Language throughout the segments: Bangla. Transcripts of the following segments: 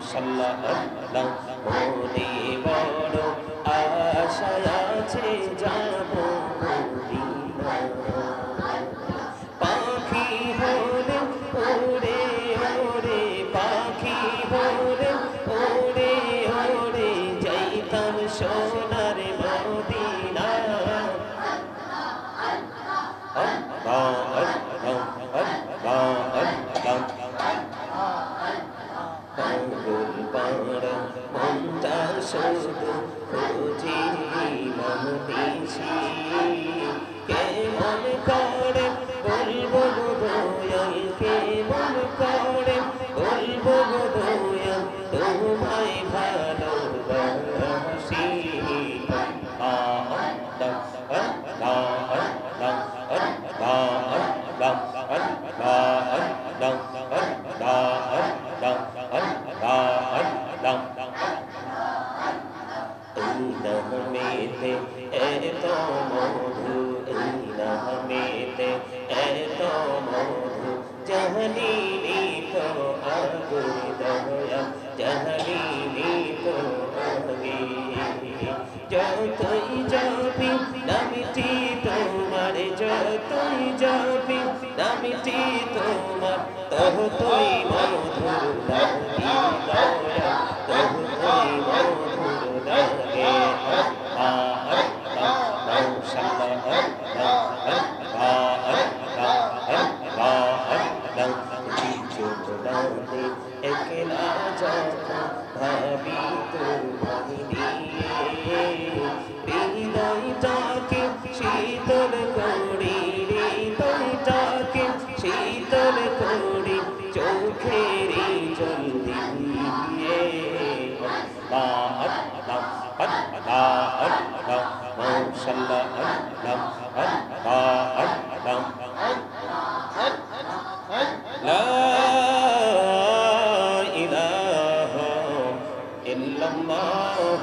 মাশাআল্লাহ আল্লাহ মনে বড় আশা আছে যাব মদিনা পাখি হলে ওরে ওরে পাখি হলে ওরে ওরে যাইতাম সোনার মদিনা আল্লাহ আল্লাহ আল্লাহ আল্লাহ পাগল পাড়া মনটা শুধু খুঁজি মহদিসি কেমন করে বলবো দয়াল কেমন করে বলবো দয়াল তোমায় ভালোবাসি নামেতে এত মধু এই নামেতে এত মধু জাহালিনি তো আগে দয়া জাহালিনি তো আগে যতই যাবি নামটি তোমার যতই যাবি নামটি তোমার ততই মধুর লাগে দয়া ততই মধুর লাগে একলা যখন ভাবি তোমায় নিয়ে হৃদয়টাকে শীতল করি হৃদয়টাকে শীতল করি চোখেরই জল দিয়ে মাশাআল্লাহ আল্লাহ আল্লাহ লা ইলাহা ইল্লাল্লাহ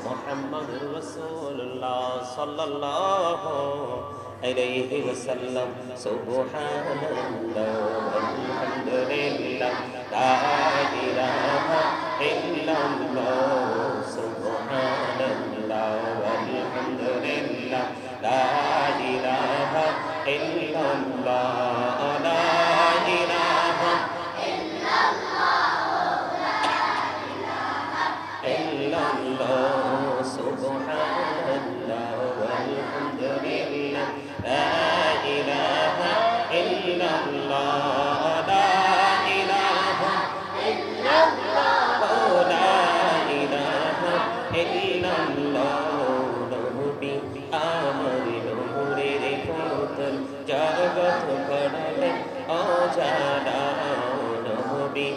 মুহাম্মাদুর রাসূলুল্লাহ সাল্লাল্লাহু আলাইহি ওয়াসাল্লাম সুবহানাল্লাহ আলহামদুলিল্লাহ লা ইলাহা ইল্লাল্লাহ সুবহানাল্লাহ আলহামদুলিল্লাহ লা ইলাহা ইল্লাল্লাহ লা ইলাহা ইল্লাল্লাহ সুবহানাল্লাহ আলহামদুলিল্লাহ লা ইলাহা ইল্লাল্লাহ লা ইলাহা ইল্লাল্লাহ লা ইলাহা ইল্লাল্লাহ নবী আমার নূরের পুত্র জগৎ করলে অজানা নবী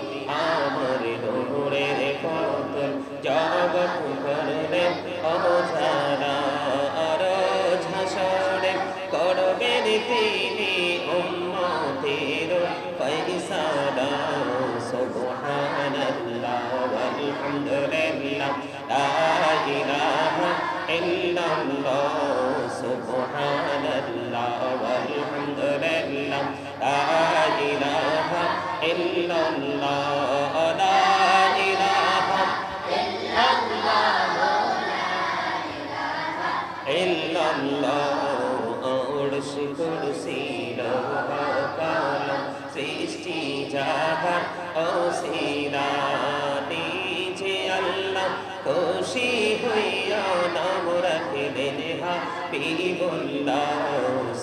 আমার নূরের পুত্র জগৎ করলে অজানা আর ঝাসরে করবেন তিনি উম্মতের ফয়সালা সুবহানাল্লাহ আলহামদুলিল্লাহ লা ইলাহা ইল্লাল্লাহ সুবহানাল্লাহ আলহামদুলিল্লাহ লা ইলাহা ইল্লাল্লাহ লা ইলাহা ইল্লাল্লাহ আরশ কুরসি লওহ কলম সৃষ্টি জাহান ওসিলা নিজে আল্লাহ খুশি হইয়া নাম রাখলেন হাবিবুল্লাহ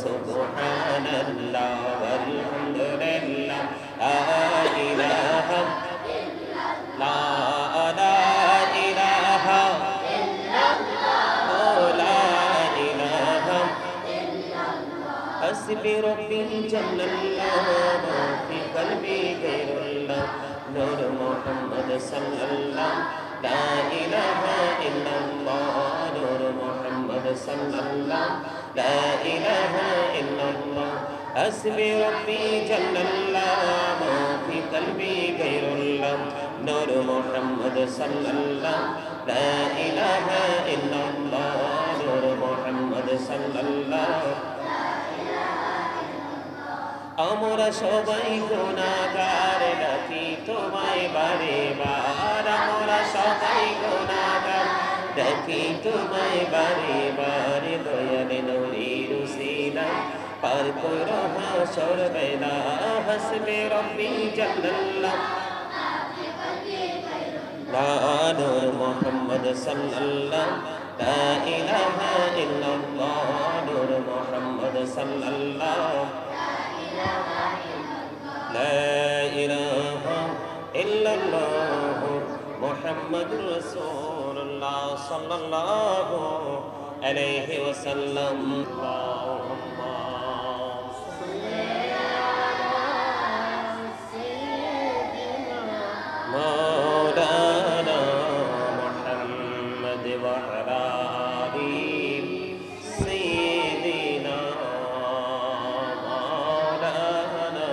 সুবহানাল্লাহ আলহামদুলিল্লাহ লা ইলাহা লা ইলাহা حسبي ربي جل الله ما في قلبي غير الله نور محمد صلى الله لا إله إلا الله نور محمد صلى الله لا إله إلا الله حسبي ربي جل الله ما في قلبي غير الله نور محمد صلى الله لا إله إلا الله نور محمد صلى الله আমরা সবাই গুনাহগার, ডাকি তোমায় বারে বার। আমরা সবাই গুনাহগার, ডাকি তোমায় বারে বার। দয়াল নবীর উসিলায় পার করো হাসর বেলা। হাসবে রব্বি জাল্লাল্লাহ, নূর মুহাম্মদ সাল্লাল্লাহ, লা ইলাহা ইল্লাল্লাহ, নূর মুহাম্মদ সাল্লাল্লাহ, লা ইলাহা ইল্লাল্লাহ, মুহাম্মাদুর রাসূলুল্লাহ সাল্লাল্লাহু আলাইহি ওয়াসাল্লাম। আল্লাহুম্মা مولانا محمد وعلى آل سيدنا مولانا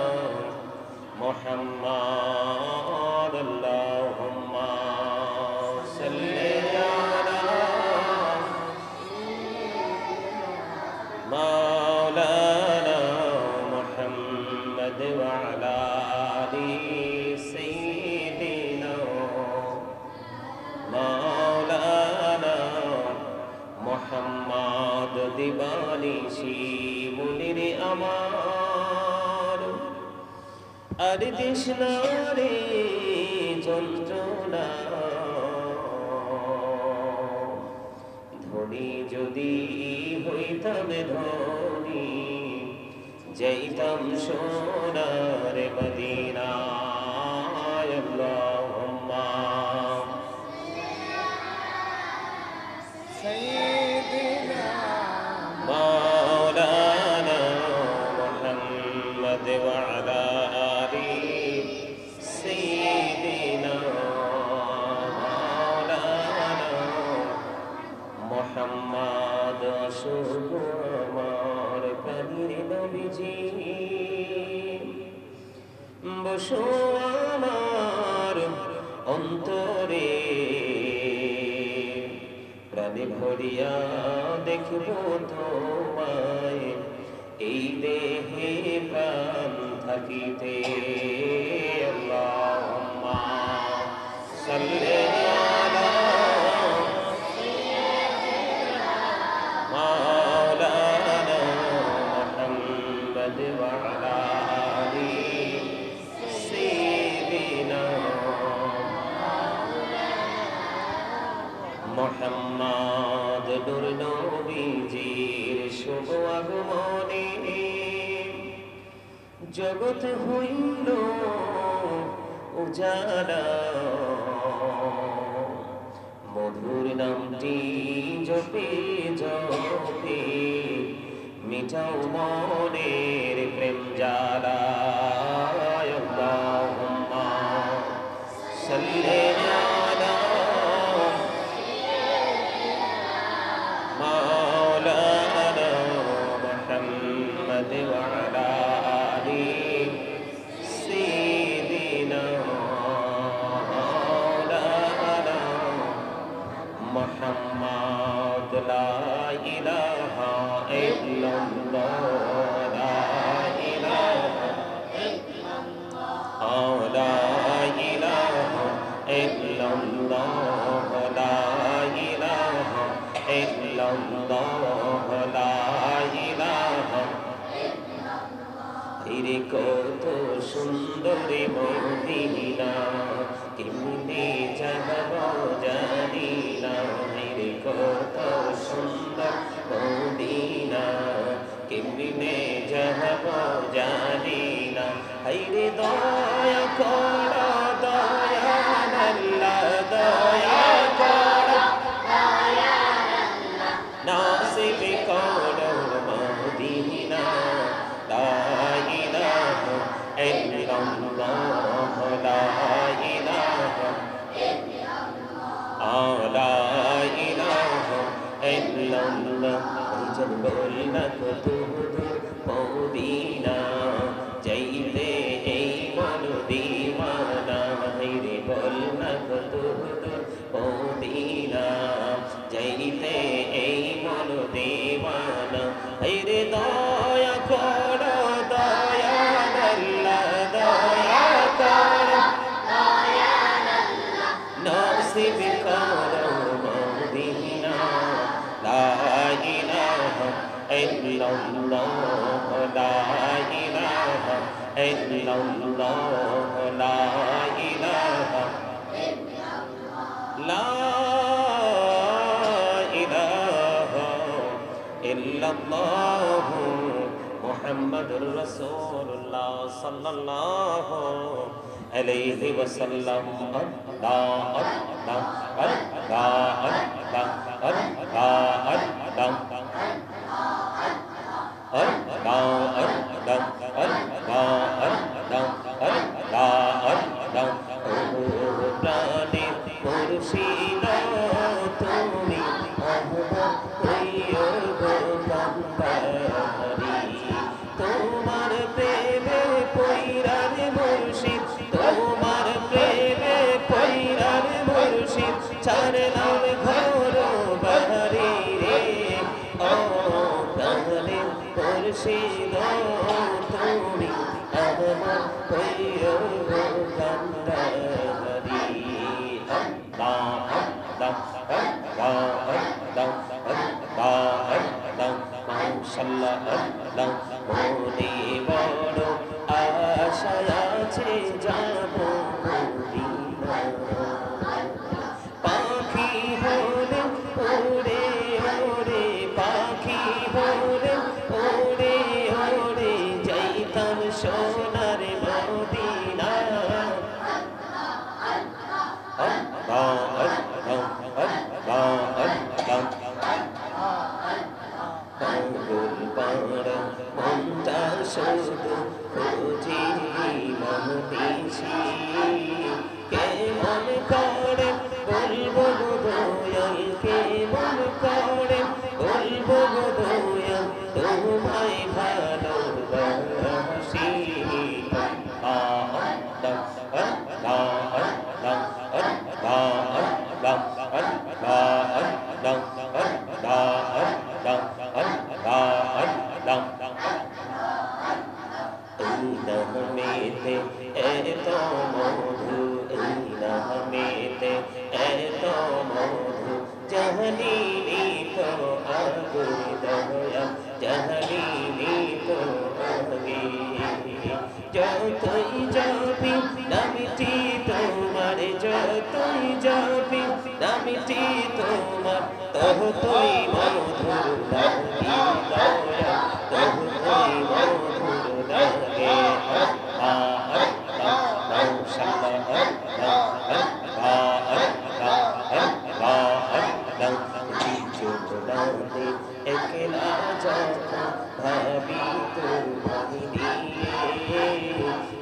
محمد اللهم صل على مولانا محمد وعلى آل سيدنا مولانا محمد দিবানিশি মুনির আমার আর তৃষ্ণারে যন্ত্রণা ধনী যদি হইতাম ধনী যাইতাম সোনার মদিনায়। আল্লাহুম্মা সাইয়্যিদিনা মাওলানা মুহাম্মদ ওয়া আলা আলি সাইয়্যিদিনা মাওলানা মুহাম্মদ। শুভ আমার প্রাণের নবীজি, বসো আমার অন্তরে, প্রাণে ভরিয়া দেখব তোমায়, এই দেহে প্রাণ থাকিতে। আল্লাহুম্মা সাল্লি আলা মাওলানা মুহাম্মদ ওয়া আলা আলি সাইয়্যিদিনা মুহাম্মদ। নূর নবীজির শুভ আগমনে জগৎ হইল উজালা, মধুর নামটি জপে জপে মিটাও মনের প্রেম জ্বালা। আল্লাহুম্মা সাল্লি আলা মাওলানা মুহাম্মদ ওয়া আলা আলি সাইয়্যিদিনা মাওলানা মুহাম্মদ। লা ইলাহা ইল্লাল্লাহ, লা ইলাহা ইল্লাল্লাহ, লা ইলাহা ইল্লাল্লাহ, লা ইলাহা ইল্লাল্লাহ, লা ইলাহা। হিরে কত সুন্দরী মদিনা, কেমনে যাব জানি না। হিরে কত সুন্দর মদিনা, কেমনে যাব জানি না। হাইরে দয়া করো দয়াল আল্লাহ, দয়া করো নাসিব করো মদিনা। লা ইলাহা ইল্লাল্লাহ, লা ইলাহা লা ইলাহা ইল্লাল্লাহ। ওইজন বলনা কত মদিনা যাইতে এই মন দিওয়ানা। ইল্লাল্লাহ লা ইলাহা লা ইলাহা ইল্লাল্লাহ মুহাম্মাদুর রাসূলুল্লাহ সাল্লাল্লাহু আলাইহি ওয়াসাল্লাম আল্লাহ আল্লাহ আল্লাহ আল্লাহ তোমার প্রেমে পৈরার মুর্শিদ তোমার প্রেমে পৈরার মুর্শিদ ছাড়লাম ঘর বাড়ি রে ও প্রাণে মুর্শিদ তুমি আমার পৈর কান্দারি আল্লাহ আল্লাহ আল্লাহ আল্লাহ আল্লাহ আল্লাহ মাশাআল্লাহ আল্লাহ মনে বড় আশা আছে যাব মদিনা পাখি হলে ওরে ওরে পাখি হলে ওরে ওরে যাইতাম সোনার মদিনা আল্লাহ আল্লাহ আল্লাহ আল্লাহ পাগল পাড়া মনটা শুধু খুঁজি মনদেশি কেমন করে বলবো দয়াল কেমন করে বলবো দয়াল তোমায় ভালোবাসি আল্লাহ আল্লাহ আল্লাহ আল্লাহ আল্লাহ আল্লাহ এত মধু এই নামেতে এত মধু জাহালিনি তো আগে দয়া জাহালিনি তো আগে যতই যাবি নামটি তোমার যতই যাবি নামটি তোমার ততই মধুর লাগে দয়া ততই মধুর লাগে একলা যখন ভাবি তোমায় নিয়ে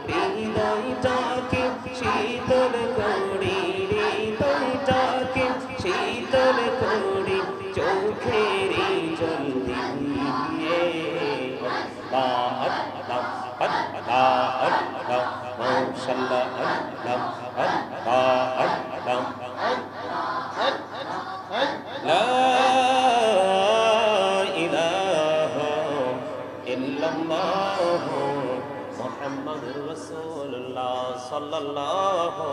হৃদয়টাকে শীতল করি হৃদয়টাকে শীতল করি চোখেরই জল দিয়ে মাশাআল্লাহ আল্লাহ লা ইলাহা ইল্লাল্লাহ মুহাম্মাদুর রাসূলুল্লাহ সাল্লাল্লাহু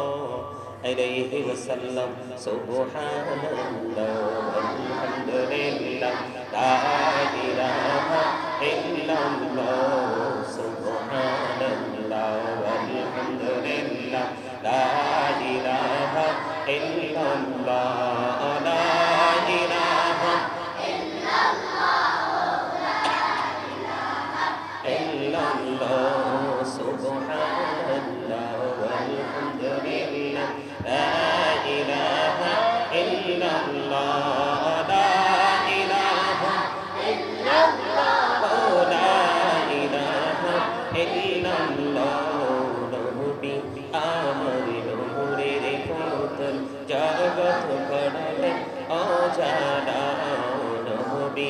আলাইহি ওয়াসাল্লাম সুবহানাল্লাহ আলহামদুলিল্লাহ লা ইলাহা ইল্লাল্লাহ সুবহানাল্লাহ আলহামদুলিল্লাহ লা ইলাহা ইল্লাল্লাহ লা ইলাহা ইল্লাল্লাহ সুবহানাল্লাহ আলহামদুলিল্লাহ লা ইলাহা ইল্লাল্লাহ লা ইলাহা ইল্লাল্লাহ লা ইলাহা ইল্লাল্লাহ নবী আমার নূরের পুতুল জগৎ করলে অজানা নবী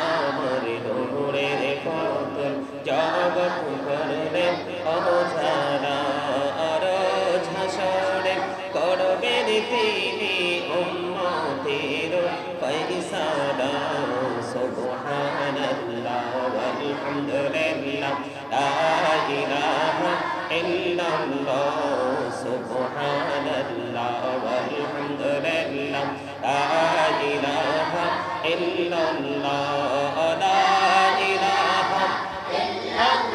আমার নূরের পুতুল জগৎ করলে অজানা আর ঝাসরে করবেন তিনি উম্মতের ফয়সালা সুবহানাল্লাহ আলহামদুলিল্লাহ লা ইলাহা ইল্লাল্লাহ সুবহানাল্লাহ আলহামদুলিল্লাহ লা ইলাহা ইল্লাল্লাহ লা ইলাহা ইল্লাল্লাহ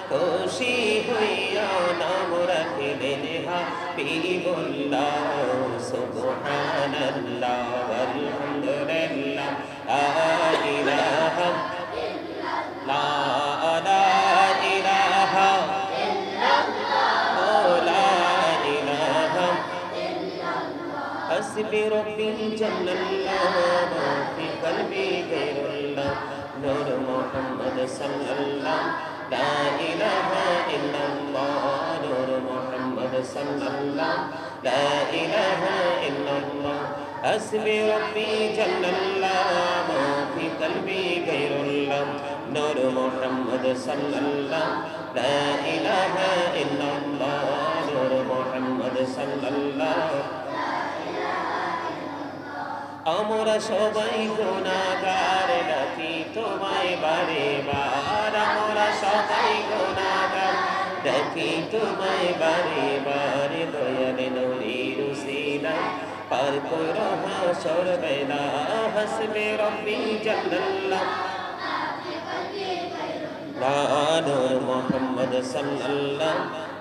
খুশি হইয়া নাম রাখলেন হাবিবুল্লাহ সুবহানাল্লাহ আলহামদুলিল্লাহ লা ইলাহা লা ইলাহা লা ইলাহা حسبي ربي جل الله ما في قلبي غير الله نور محمد صلى الله لا إله إلا الله نور محمد صلى الله لا إله إلا الله حسبي ربي جل الله ما في قلبي غير الله نور محمد صلى الله لا إله إلا الله نور محمد صلى الله আমরা সবাই গুনাহগার ডাকি তোমায় বারে বার আমরা সবাই গুনাহগার ডাকি তোমায় বারে বার দয়াল নূরের উসিলা পার করো হাসর বেলা হাসবে রব্বি জাল্লাল্লাহ লা নূর মুহাম্মদ সাল্লাল্লাহ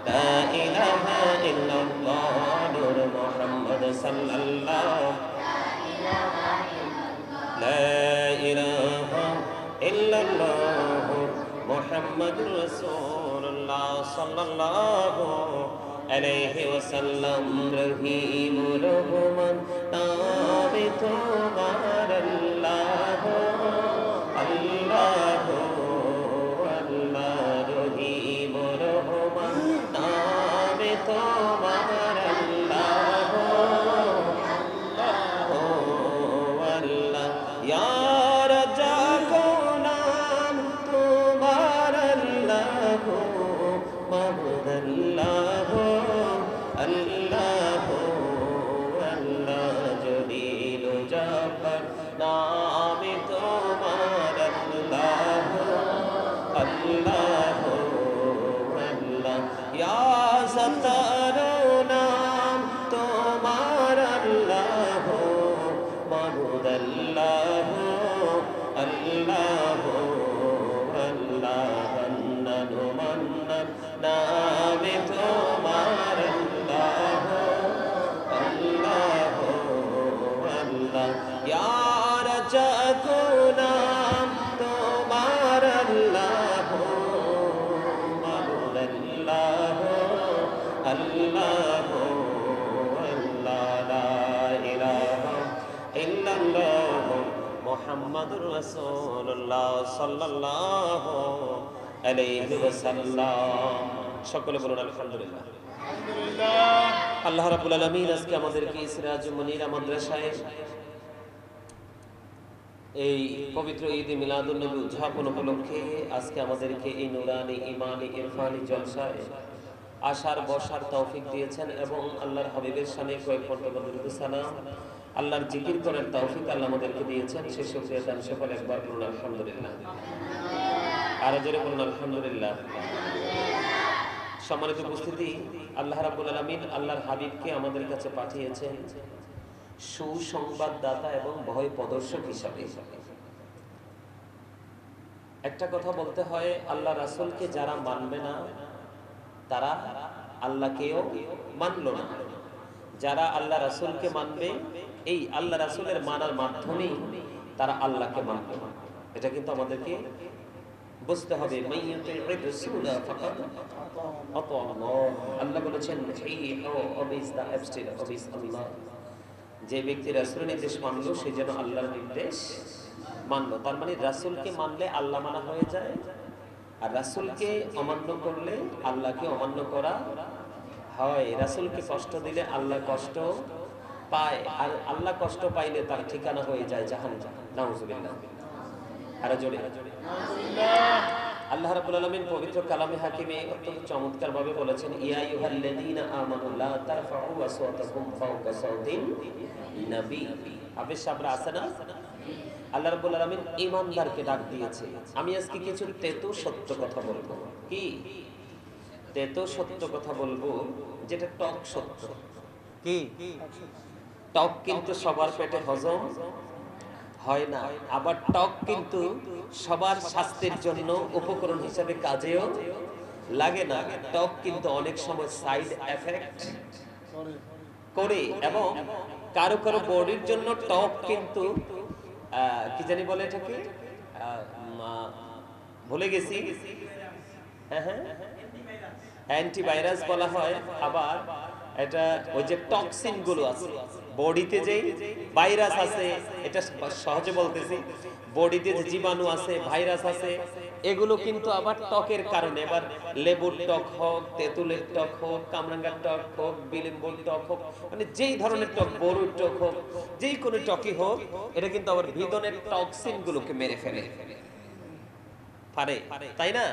লা ইলাহা ইল্লাল্লাহ নূর মুহাম্মদ সাল্লাল্লাহ لا إله إلا الله محمد رسول الله صلى الله عليه وسلم رحيم رحمن نام تمہار اللہ اللہ اللہ رحيم رحمن نام تمہار اللہ یا رجا کو نام تمہارا اللہ محمد اللہ اللہ اللہ جلیل جعفر نام تمہارا اللہ اللہ اللہ یا ستار نام تمہارا اللہ محمد اللہ اللہ اللہ منن منن نام تمہار اللہ اللہ اللہ یا رجا کو نام تمہار اللہ محمد اللہ اللہ اللہ لا الہ الا اللہ محمد رسول اللہ صلی اللہ علیہ وسلم সকলে বলুন আলহামদুলিল্লাহ আলহামদুলিল্লাহ আল্লাহ রাব্বুল আলামিন আজকে আমাদেরকে সিরাজ মুনিরা মাদ্রাসায় এই পবিত্র ঈদ মিলাদুন নবী উদযাপন উপলক্ষে আজকে আমাদেরকে এই নুরানি ঈমানি ইরফানি জলসায় আসার বসার তৌফিক দিয়েছেন এবং আল্লাহর হাবিবের শানে কয়েক পর্যন্ত দরুদ সালাম আল্লাহর জিকির করার তৌফিক আল্লাহ আমাদেরকে দিয়েছেন সেই শুকরিয়া দান সকলে একবার বলুন আলহামদুলিল্লাহ আর জোরে বলুন আলহামদুলিল্লাহ সম্মানিত উপস্থিতি আল্লাহ রাব্বুল আলামিন আল্লাহর হাবিবকে আমাদের কাছে পাঠিয়েছেন সুসংবাদদাতা এবং ভয় প্রদর্শক হিসাবে একটা কথা বলতে হয় আল্লাহ রাসূলকে যারা মানবে না তারা আল্লাহকেও মানলো না যারা আল্লাহ রাসূলকে মানবে এই আল্লাহ রাসূলের মানার মাধ্যমেই তারা আল্লাহকে মানবে এটা কিন্তু আমাদেরকে বুঝতে হবে মাইয়াতির রাসূলা ফাকাদ আতা আল্লাহ আল্লাহ বলেছেন হি ওবিস দা অ্যাবস্টেড ওবিস আল্লাহ যে ব্যক্তি রাসূলের নির্দেশ মানলো সে যেন আল্লাহর নির্দেশ মানলো তার মানে রাসূলকে মানলে আল্লাহ মানা হয়ে যায় আর রাসূলকে অমান্য করলে আল্লাহকে অমান্য করা হয় রাসূলকে কষ্ট দিলে আল্লাহ কষ্ট পায় আর আল্লাহ কষ্ট পাইলে তার ঠিকানা হয়ে যায় জাহান্নাম নাউজুবিল্লাহ আর জোরে নাউজুবিল্লাহ আল্লাহ রাব্বুল আলামিন পবিত্র কালামে হাকিমে অত্যন্ত চমৎকার ভাবে বলেছেন ইয়া আইয়ুহাল্লাযীনা আমানু লা তারফাউ আসওয়াতাকুম ফাওকা সাওতিন নবী আবে সাবরা আছে না আল্লাহ রাব্বুল আলামিন ঈমানদারকে ডাক দিয়েছে আমি আজকে কিছু তেতো সত্য কথা বলবো কি তেতো সত্য কথা বলবো যেটা টক সত্য কি টক কিন্তু সবার পেটে হজম হয় না আবার টক কিন্তু সবার স্বাস্থ্যের জন্য উপকরণ হিসেবে কাজেও লাগে না, টক কিন্তু অনেক সময় সাইড এফেক্ট করে, এবং কারো কারো বডির জন্য টক কিন্তু কি জানি বলে এটাকে, ভুলে গেছি, হ্যাঁ হ্যাঁ অ্যান্টিভাইরাস বলা হয়। আবার এটা ওই যে টক্সিন গুলো আছে বডিতে, যে ভাইরাস আছে, এটা সহজে বলতেছি, বডিতে যে জীবাণু আছে, ভাইরাস আছে, এগুলো কিন্তু আবার টকের কারণে, এবার লেবুর টক হোক, তেঁতুলের টক হোক, কামরাঙ্গার টক হোক, বিলিম্বুর টক হোক, মানে যেই ধরনের টক, বড়ুর টক হোক, যেই কোনো টকই হোক, এটা কিন্তু আবার ভিতরের টক্সিন গুলোকে মেরে ফেলে পারে, তাই না?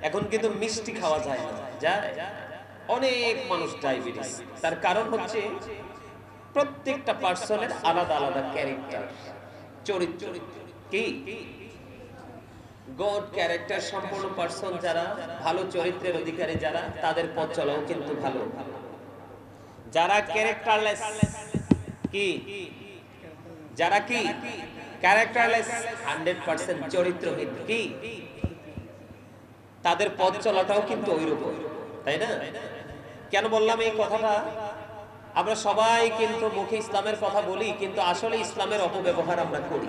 এখন কিন্তু মিষ্টি খাওয়া যায় না, যায়, অনেক মানুষ ডায়াবেটিস, তার কারণ হচ্ছে প্রত্যেকটা পার্সনের আলাদা আলাদা ক্যারেক্টার, চরিত্র, কি গড ক্যারেক্টার সম্পূর্ণ পার্সন যারা, ভালো চরিত্রের অধিকারী যারা, তাদের পথ চলাও কিন্তু ভালো। যারা ক্যারেক্টারলেস, কি যারা কি ক্যারেক্টারলেস, 100% চরিত্রহীন, কি তাদের পথ চলাটাও কিন্তু ওইরকম, তাই না? কেন বললাম এই কথাটা? আমরা সবাই কিন্তু মুখে ইসলামের কথা বলি, কিন্তু আসলে ইসলামের অপব্যবহার আমরা করি।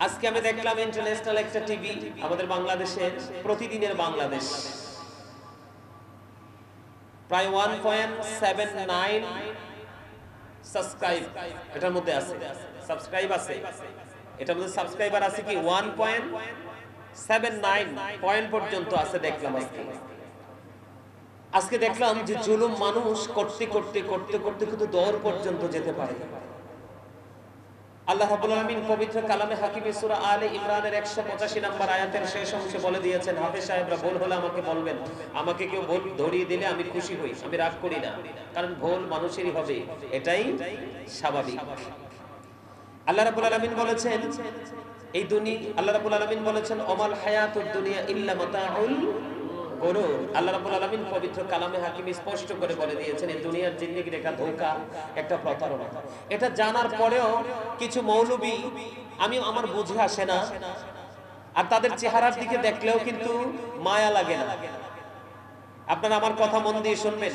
আজকে আমি দেখলাম ইন্টারন্যাশনাল একটা টিভি আমাদের বাংলাদেশের, প্রতিদিনের বাংলাদেশ, প্রায় 1.79 সাবস্ক্রাইব এটার মধ্যে আছে, সাবস্ক্রাইব আছে, এটার মধ্যে সাবস্ক্রাইবার আছে কি 1.79 পয়েন্ট পর্যন্ত আছে দেখলাম আজকে দেখলাম যে জুলুম মানুষ করতে করতে করতে করতে কিন্তু দৌড় পর্যন্ত যেতে পারে। আল্লাহ রাব্বুল আলামিন পবিত্র কালামে হাকিমে সূরা আলে ইমরানের 185 নম্বর আয়াতের শেষ অংশে বলে দিয়েছেন, হাফেজ সাহেবরা ভুল হলে আমাকে বলবেন, আমাকে কেউ ভুল ধরিয়ে দিলে আমি খুশি হই, আমি রাগ করি না, কারণ ভুল মানুষেরই হবে, এটাই স্বাভাবিক। আল্লাহ রাব্বুল আলামিন বলেছেন এই দুনিয়া, আল্লাহ রাব্বুল আলামিন বলেছেন অমাল হায়াতুদ দুনিয়া ইল্লা মাতাউল গুরুর। আল্লাহ রাব্বুল আলামিন পবিত্র কালামে হাকিমে স্পষ্ট করে বলে দিয়েছেন এই দুনিয়ার জিন্দেগির একটা ধোঁকা, একটা প্রতারণা। এটা জানার পরেও কিছু মৌলবী, আমি আমার বুঝে আসে না, আর তাদের চেহারার দিকে দেখলেও কিন্তু মায়া লাগে না। আপনারা আমার কথা মন দিয়ে শুনবেন,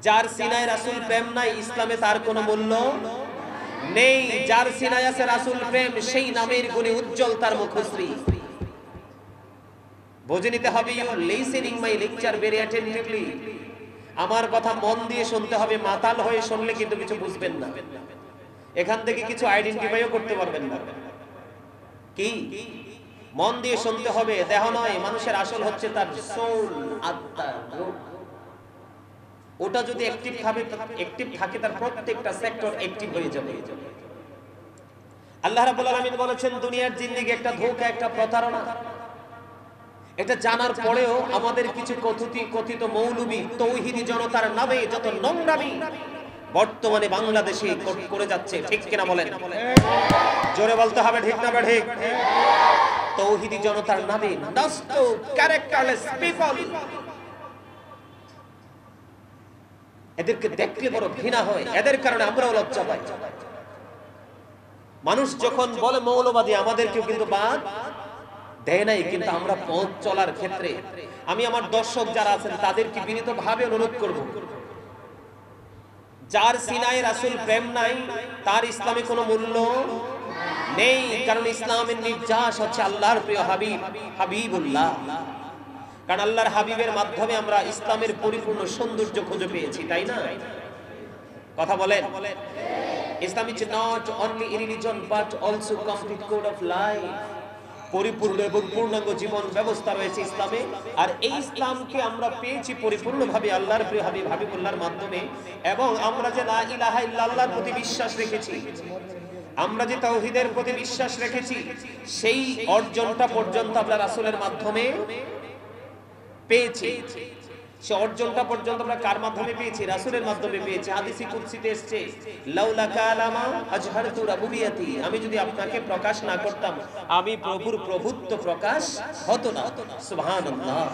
যার সিনায় রাসূল প্রেম নাই, ইসলামে তার কোনো মূল্য নেই। যার সিনায় আছে রাসূল প্রেম, সেই নামের গুণে উজ্জ্বল তার মুখশ্রী। বুঝে নিতে হবে, you listening my lecture very attentively, আমার কথা মন দিয়ে শুনতে হবে, মাতাল হয়ে শুনলে কিন্তু কিছু বুঝবেন না, এখান থেকে কিছু আইডেন্টিফাইও করতে পারবেন না। কি মন দিয়ে শুনতে হবে, দেহ নয়। মানুষের আসল হচ্ছে তার সোল, আত্মা, রূহ। ওটা যদি অ্যাক্টিভ থাকে তার প্রত্যেকটা সেক্টর অ্যাক্টিভ হয়ে যাবে। আল্লাহ রাব্বুল আলামিন বলেছেন দুনিয়ার জিন্দেগি একটা ধোঁকা, একটা প্রতারণা। এটা জানার পরেও আমাদের কিছু কথিত মৌলবী তৌহিদি জনতার নামে যত নোংরামি বর্তমানে বাংলাদেশে করে যাচ্ছে, ঠিক কিনা বলেন? জোরে বলতে হবে, ঠিক না ঠিক? তৌহিদি জনতার নামে নষ্ট ক্যারেক্টারলেস পিপল, এদেরকে দেখলে বড় ঘৃণা হয়, এদের কারণে আমরাও লজ্জা পাই। মানুষ যখন বলে মৌলবাদী, আমাদেরকেও কিন্তু বাদ দেয় নাই, কিন্তু আমরা পথ চলার ক্ষেত্রে আমি আমার দর্শক যারা আছেন তাদেরকে বিনীতভাবে অনুরোধ করব, যার সিনায় রাসূল প্রেম নাই তার ইসলামে কোনো মূল্য নেই, কারণ ইসলামের নির্যাস হচ্ছে আল্লাহর প্রিয় হাবিব, হাবিবুল্লাহ। কারণ আল্লাহর হাবিবের মাধ্যমে আমরা ইসলামের পরিপূর্ণ সৌন্দর্য খুঁজে পেয়েছি, তাই না? কথা বলেন। Islam is not only a religion but also complete code of life. পরিপূর্ণ এবং পূর্ণাঙ্গ জীবন ব্যবস্থা রয়েছে ইসলামে, আর এই ইসলামকে আমরা পেয়েছি পরিপূর্ণভাবে আল্লাহর প্রিয় হাবিব হাবিবুল্লাহর মাধ্যমে। এবং আমরা যে লা ইলাহা ইল্লাল্লাহর প্রতি বিশ্বাস রেখেছি, আমরা যে তাওহীদের প্রতি বিশ্বাস রেখেছি, সেই অর্জনটা পর্যন্ত আমরা রাসূলের মাধ্যমে পেয়েছি। সে অর্জনটা পর্যন্ত আমরা কার মাধ্যমে পেয়েছি? রাসূলের মাধ্যমে পেয়েছি। হাদিসে কুদসিতে এসেছে, লাউলা কালামা আজহারতু রাবুবিয়াতি, আমি যদি আপনাকে প্রকাশ না করতাম, আমি প্রভুর প্রভুত্ব প্রকাশ হতো না। সুবহানাল্লাহ।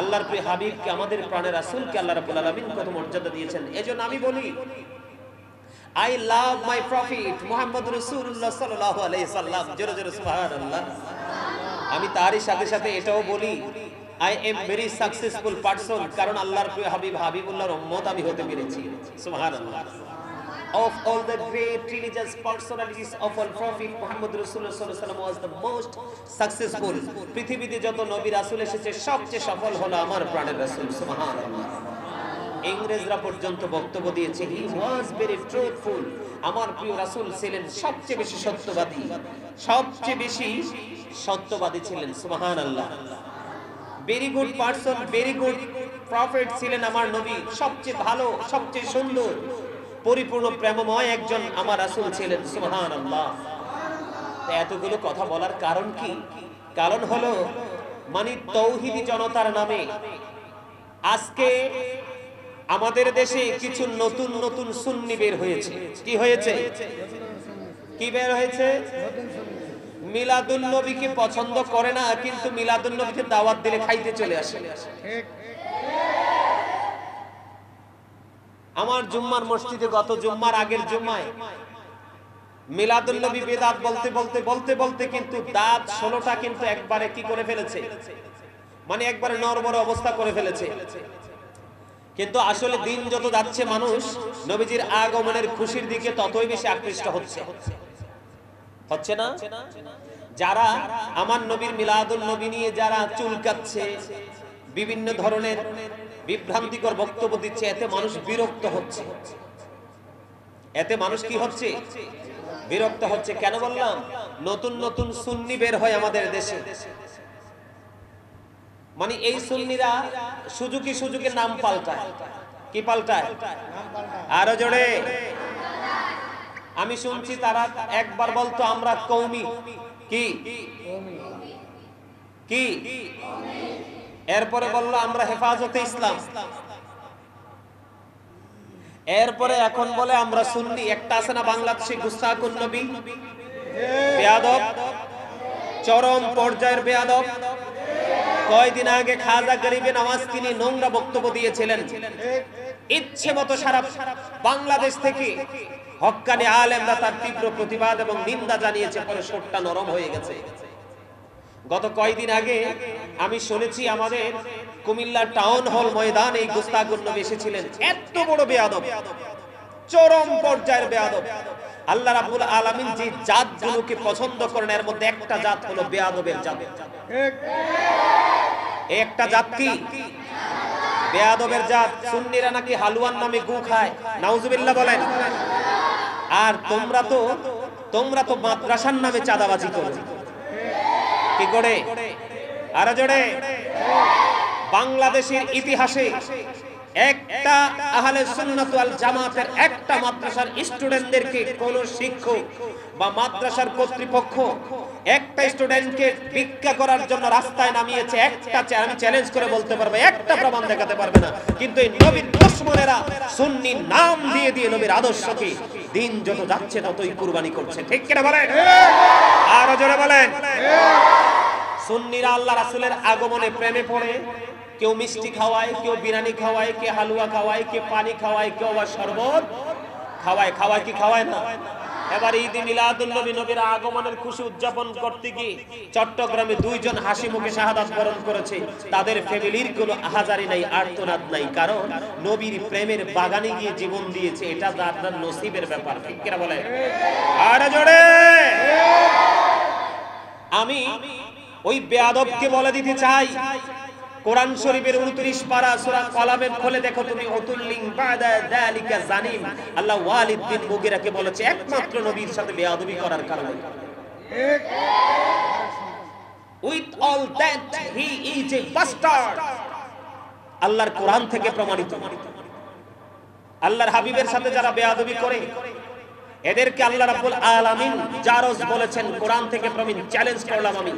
আল্লাহর প্রিয় হাবিবকে, আমাদের প্রাণের রাসূলকে আল্লাহ রাব্বুল আলামিন কত মর্যাদা দিয়েছেন। এজন্য আমি বলি, I love my prophet Muhammad Rasulullah sallallahu alaihi wasallam. জোরে জোরে সুবহানাল্লাহ। আমি তারই সাথে সাথে এটাও বলি, I am very successful person, কারণ আল্লাহর প্রিয় হাবিব হাবিবুল্লাহর উম্মত আমি হতে পেরেছি। সুবহানাল্লাহ। Of all the great religious personalities of all Prophet Muhammad Rasulullah sallallahu alaihi wasallam was the most successful. পৃথিবীতে যত নবী রাসূল এসেছে সবচেয়ে সফল হলো আমার প্রাণের রাসূল। সুবহানাল্লাহ। ইংরেজরা পর্যন্ত বক্তব্য দিয়েছে, he was very truthful. আমার প্রিয় রাসূল ছিলেন সবচেয়ে বেশি সত্যবাদী, সবচেয়ে বেশি সত্যবাদী ছিলেন। সুবহানাল্লাহ। Very good person, very good prophet ছিলেন আমার নবী, সবচেয়ে ভালো, সবচেয়ে সুন্দর, পরিপূর্ণ প্রেমময় একজন আমার রাসূল ছিলেন। সুবহানাল্লাহ। এতগুলো কথা বলার কারণ কি? কারণ হলো মানে তৌহিদি জনতার নামে আজকে আমাদের দেশে কিছু নতুন নতুন সুন্নি বের হয়েছে। কি হয়েছে? কি বের হয়েছে? মিলাদুন নবীকে পছন্দ করে না, কিন্তু মিলাদুন নবীকে দাওয়াত দিলে খাইতে চলে আসে। আমার জুম্মার মসজিদে গত জুম্মার আগের জুম্মায় মিলাদুন নবী বিদআত বলতে বলতে বলতে বলতে কিন্তু দাঁত 16টা কিন্তু একবারে কি করে ফেলেছে, মানে একবারে নরবরে অবস্থা করে ফেলেছে। কিন্তু আসলে দিন যত যাচ্ছে মানুষ নবীজির আগমনের খুশির দিকে ততই বেশি আকৃষ্ট হচ্ছে, হচ্ছে না? যারা আমার নবীর মিলাদুন নবী নিয়ে যারা চুলকাচ্ছে, বিভিন্ন ধরনের বিভ্রান্তিকর বক্তব্য দিচ্ছে, এতে মানুষ বিরক্ত হচ্ছে। এতে মানুষ কি হচ্ছে? বিরক্ত হচ্ছে। কেন বললাম? নতুন নতুন সুন্নি বের হয় আমাদের দেশে। মানে এই সুন্নিরা সুজুকি সুজুকি নাম পাল্টায়। কি পাল্টায়? আরো জোরে। আমি শুনছি তারা একবার বলতো আমরা কওমি, কি কি, এরপরে বললো আমরা হেফাজতে ইসলাম, এরপরে এখন বলে আমরা সুন্নি। একটা আছে না বাংলাদেশে গুস্তাখুন নবী, বেয়াদব, চরম পর্যায়ের বেয়াদব। কয়দিন আগে খাজা গরিবে নওয়াজ তিনি নোংরা বক্তব্য দিয়েছিলেন, ইচ্ছে মতো সারা বাংলাদেশ থেকে হক্কানি আলেমরা তার তীব্র প্রতিবাদ এবং নিন্দা জানিয়েছে, পরে সুরটা নরম হয়ে গেছে। গত কয়দিন আগে আমি শুনেছি আমাদের কুমিল্লা টাউন হল ময়দানে এই গুস্তাখুন নবী এসেছিলেন। এত বড় বেয়াদব, চরম পর্যায়ের বেয়াদব। আল্লাহ রাব্বুল আলামিন যে জাতগুলোকে পছন্দ করেন এর মধ্যে একটা জাত হলো বেয়াদবের জাত। একটা জাত কি? বেয়াদবের জাত। সুন্নিরা নাকি হালুয়ার নামে গু খায়, নাউজুবিল্লাহ বলেন। আর তোমরা তো মাদ্রাসার নামে চাঁদাবাজি করো। কি করে? আরে জোরে। বাংলাদেশের ইতিহাসে একটা আহলে সুন্নাত ওয়াল জামাতের একটা মাদ্রাসার স্টুডেন্টদেরকে কোন শিক্ষক বা মাদ্রাসার কর্তৃপক্ষ একটা স্টুডেন্টকে ভিক্ষা করার জন্য রাস্তায় নামিয়েছে, একটা আমি চ্যালেঞ্জ করে বলতে পারবো, একটা প্রমাণ দেখাতে পারবে না। কিন্তু এই নবীর দুশমনেরা সুন্নি নাম দিয়ে দিয়ে নবীর আদর্শকে দিন যত যাচ্ছে ততই কুরবানি করছে। ঠিক কিনা বলেন? আরো জোরে বলেন। সুন্নিরা আল্লাহ রাসূলের আগমনে প্রেমে পড়ে, কেউ মিষ্টি খাওয়ায়, কেউ বিরিয়ানি খাওয়ায়, কেউ হালুয়া খাওয়ায়, কেউ পানি খাওয়ায়, কেউ আবার শরবত খাওয়ায়। খাওয়ায় কি খাওয়ায় না? এবার ঈদে মিলাদুন নবী, নবীর আগমনের খুশি উদযাপন করতে গিয়ে চট্টগ্রামে দুইজন হাসি মুখে শাহাদাত বরণ করেছে। তাদের ফ্যামিলির কোনো আহাজারি নাই, আর্তনাদ নাই, কারণ নবীর প্রেমের বাগানে গিয়ে জীবন দিয়েছে। এটা তার নসিবের ব্যাপার। ঠিক কিনা বলে? আর জোরে। আমি ওই বেয়াদবকে বলে দিতে চাই, কোরআন শরীফের 29 পারা সূরা কলামে খুলে দেখো তুমি, উতুল্লিং বাদা যালিকা জানিম। আল্লাহ ওয়ালিদ বিন মুগিরাকে বলেছে একমাত্র নবীর সাথে বেয়াদবি করার কারণে। With all that he is a bastard. আল্লাহর কোরআন থেকে প্রমাণিত। আল্লাহর হাবিবের সাথে যারা বেয়াদবি করে এদেরকে আল্লাহ রাব্বুল আলামিন জারজ বলেছেন। কোরআন থেকে প্রমাণ, চ্যালেঞ্জ করলাম আমি,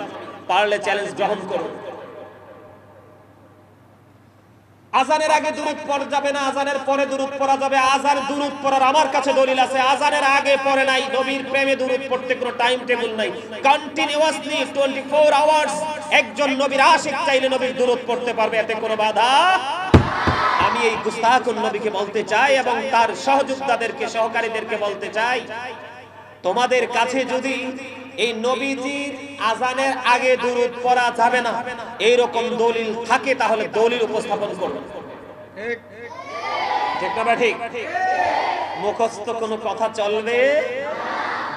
পারলে চ্যালেঞ্জ গ্রহণ করো। আজানের আগে দুরূদ পড়া যাবে না, আজানের পরে দুরূদ পড়া যাবে। আজান দুরূদ পড়ার আমার কাছে দলিল আছে, আজানের আগে পড়ে নাই। নবীর প্রেমে দুরূদ পড়তে কোনো টাইম টেবিল নাই। কন্টিনিউয়াসলি 24 আওয়ার্স একজন নবীর আশিক চাইলে নবীর দুরূদ পড়তে পারবে, এতে কোনো বাধা। আমি এই গুস্তাখুন নবীকে বলতে চাই এবং তার সহযোদ্ধাদেরকে, সহকারীদেরকে বলতে চাই, তোমাদের কাছে যদি এই নবীজির আজানের আগে দুরূদ পড়া যাবে না এইরকম দলিল থাকে তাহলে দলিল উপস্থাপন করুন। ঠিক ঠিক না ঠিক? মুখস্থ কোনো কথা চলবে?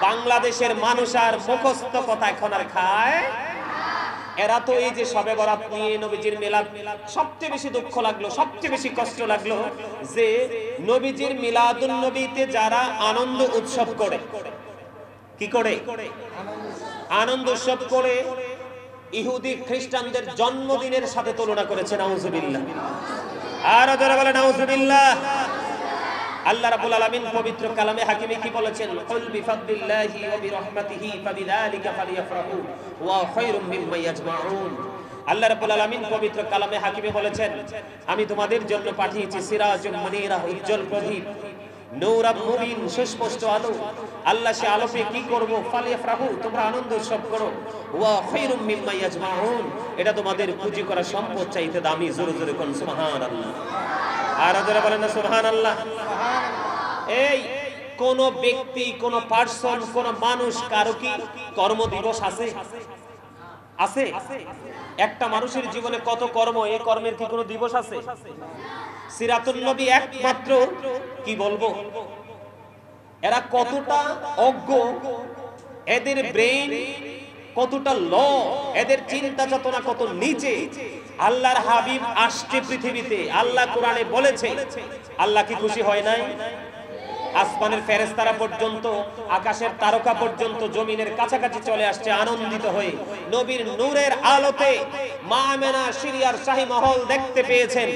বাংলাদেশের মানুষ আর মুখস্থ কথা এখন আর খায়। এরা তো এই যে শবে বরাত নিয়ে নবীজির মিলাদ, সবচেয়ে বেশি দুঃখ লাগলো, সবচেয়ে বেশি কষ্ট লাগলো যে নবীজির মিলাদুন নবীতে যারা আনন্দ উৎসব করে, কি করে? আনন্দ উৎসব করে ইহুদি খ্রিস্টানদের জন্মদিনের সাথে তুলনা করেছে। নাউজুবিল্লাহ। আর যারা বলে নাউজুবিল্লাহ। আল্লাহ রাব্বুল আলামিন পবিত্র কালামে হাকিমে কি বলেছেন? কুল বিফাদলিল্লাহি ওয়া বিরহমাতিহি ফাবিযালিকা ফালিয়াফরাহু ওয়া খায়রুম মিম্মা ইয়াজমাউন। আল্লাহ রাব্বুল আলামিন পবিত্র কালামে হাকিমে বলেছেন, আমি তোমাদের জন্য পাঠিয়েছি সিরাজুম মুনীরা, উজ্জ্বল প্রদীপ, নূরাম মুবিন, সুস্পষ্ট আলো। আল্লাহ সে আলোতে কি করব? ফালিয়াফরাহু, তোমরা আনন্দ উৎসব করো। ওয়া খায়রুম মিম্মা ইয়াজমাউন, এটা তোমাদের পুঁজি করা সম্পদ চাইতে দামি। জোরে জোরে কোন সুবহানাল্লাহ। আর যারা বলেন না সুবহানাল্লাহ। এই কোন ব্যক্তি, কোন পার্সন, কোন মানুষ কারো কি কর্মদিবস আছে? আছে? একটা মানুষের জীবনে কত কর্ম, এই কর্মের কি কোনো দিবস আছে? সিরাতুন নবী একমাত্র কি বলবো, এরা কতটা অজ্ঞ, এদের ব্রেইন কতটা ল, এদের চিন্তা চেতনা কত নিচে। আল্লাহর হাবিব আসছে পৃথিবীতে, আল্লাহ কোরআনে বলেছে, আল্লাহ কি খুশি হয় নাই? আসমানের ফেরেশতারা পর্যন্ত, আকাশের তারকা পর্যন্ত জমিনের কাছাকাছি চলে আসছে আনন্দিত হয়ে। নবীর নূরের আলোতে মা আমেনা সিরিয়ার শাহী মহল দেখতে পেয়েছেন।